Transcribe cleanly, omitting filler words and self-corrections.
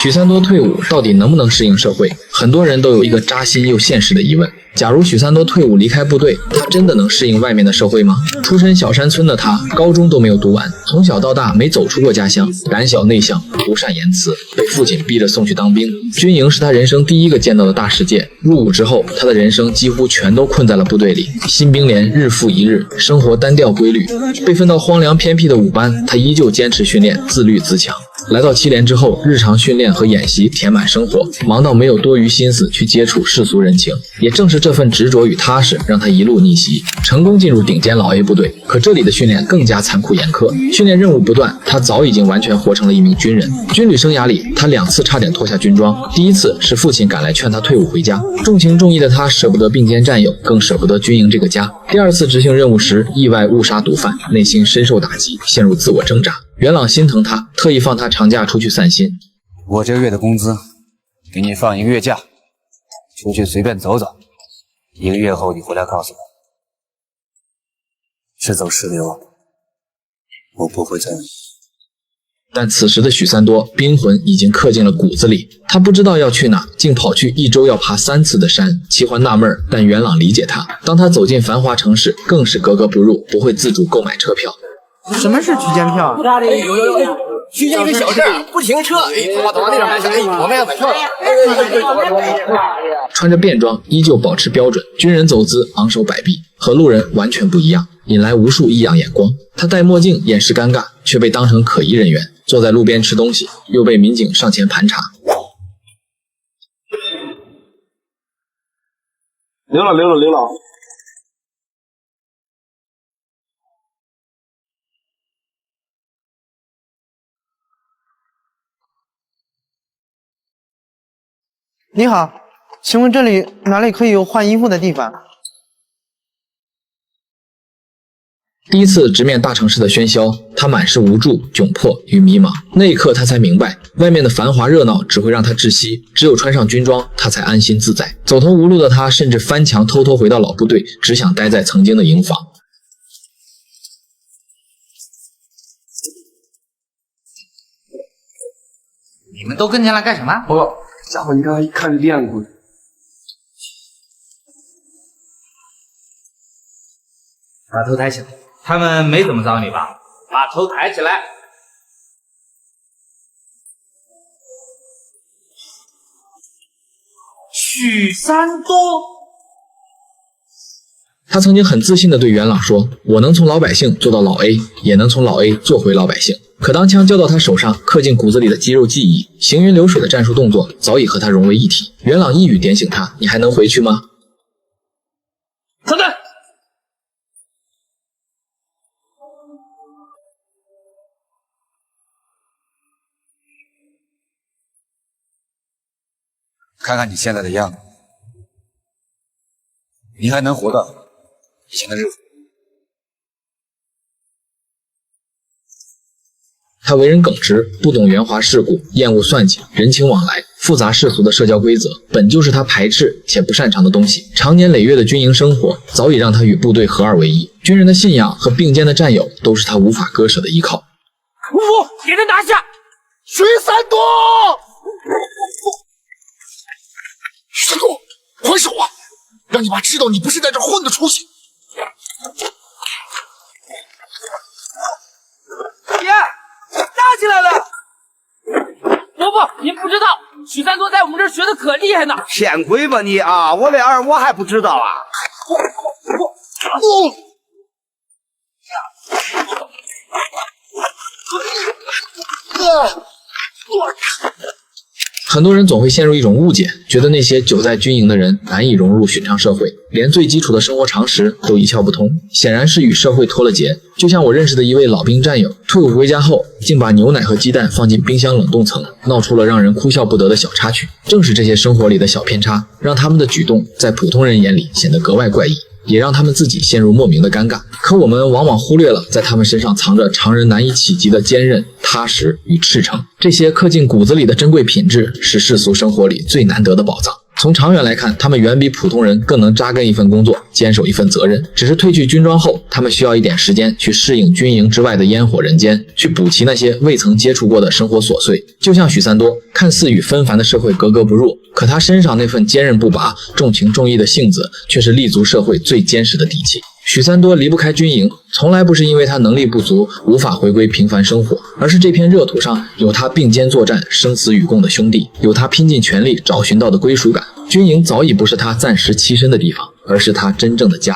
许三多退伍到底能不能适应社会？很多人都有一个扎心又现实的疑问：假如许三多退伍离开部队，他真的能适应外面的社会吗？出身小山村的他，高中都没有读完，从小到大没走出过家乡，胆小内向，不善言辞，被父亲逼着送去当兵。军营是他人生第一个见到的大世界。入伍之后，他的人生几乎全都困在了部队里，新兵连日复一日，生活单调规律。被分到荒凉偏僻的伍班，他依旧坚持训练，自律自强。来到7连之后，日常训练和演习填满生活，忙到没有多余心思去接触世俗人情。也正是这份执着与踏实，让他一路逆袭，成功进入顶尖老 A 部队。可这里的训练更加残酷严苛，训练任务不断，他早已经完全活成了一名军人。军旅生涯里，他2次差点脱下军装。第一次是父亲赶来劝他退伍回家，重情重义的他舍不得并肩战友，更舍不得军营这个家。第2次执行任务时，意外误杀毒贩，内心深受打击，陷入自我挣扎。元朗心疼他，特意放他长假出去散心。我这个月的工资，给你放1个月假，出去随便走走。1个月后你回来告诉我，是走是留，我不会在意。但此时的许三多兵魂已经刻进了骨子里，他不知道要去哪，竟跑去1周要爬3次的山。齐欢纳闷，但元朗理解他。当他走进繁华城市，更是格格不入，不会自主购买车票。什么是区间票啊？区间一个小事，不停车。走到那边买车，我们要买票了。穿着便装，依旧保持标准，军人走姿，昂首摆臂，和路人完全不一样，引来无数异样眼光。他戴墨镜掩饰尴尬，却被当成可疑人员，坐在路边吃东西，又被民警上前盘查。刘老。你好，请问这里哪里可以有换衣服的地方？第一次直面大城市的喧嚣，他满是无助、窘迫与迷茫。那一刻他才明白，外面的繁华热闹只会让他窒息，只有穿上军装，他才安心自在。走投无路的他，甚至翻墙偷偷回到老部队，只想待在曾经的营房。你们都跟进来干什么？报告，家伙，你刚才一看就练过。把头抬起来。他们没怎么脏你吧？把头抬起来。许三多。他曾经很自信地对元朗说：“我能从老百姓做到老 A， 也能从老 A 做回老百姓。”可当枪交到他手上，刻进骨子里的肌肉记忆，行云流水的战术动作早已和他融为一体。元朗一语点醒他：“你还能回去吗？”等等。看看你现在的样子，你还能活到以前的日子？他为人耿直，不懂圆滑世故，厌恶算计、人情往来，复杂世俗的社交规则本就是他排斥且不擅长的东西。长年累月的军营生活早已让他与部队合二为一，军人的信仰和并肩的战友都是他无法割舍的依靠。五虎，给他拿下！许三多，许三多，还手啊！让你妈知道你不是在这混的出息！爷，打起来了！伯伯，您不知道，许三多在我们这儿学的可厉害呢。骗鬼吧你啊！我的儿我还不知道啊！很多人总会陷入一种误解，觉得那些久在军营的人难以融入寻常社会，连最基础的生活常识都一窍不通，显然是与社会脱了节。就像我认识的一位老兵战友，退伍回家后竟把牛奶和鸡蛋放进冰箱冷冻层，闹出了让人哭笑不得的小插曲。正是这些生活里的小偏差，让他们的举动在普通人眼里显得格外怪异，也让他们自己陷入莫名的尴尬。可我们往往忽略了在他们身上藏着常人难以企及的坚韧、踏实与赤诚。这些刻进骨子里的珍贵品质，是世俗生活里最难得的宝藏。从长远来看，他们远比普通人更能扎根一份工作，坚守一份责任。只是褪去军装后，他们需要一点时间去适应军营之外的烟火人间，去补齐那些未曾接触过的生活琐碎。就像许三多，看似与纷繁的社会格格不入，可他身上那份坚韧不拔、重情重义的性子，却是立足社会最坚实的底气。许三多离不开军营，从来不是因为他能力不足，无法回归平凡生活，而是这片热土上有他并肩作战、生死与共的兄弟，有他拼尽全力找寻到的归属感。军营早已不是他暂时栖身的地方，而是他真正的家。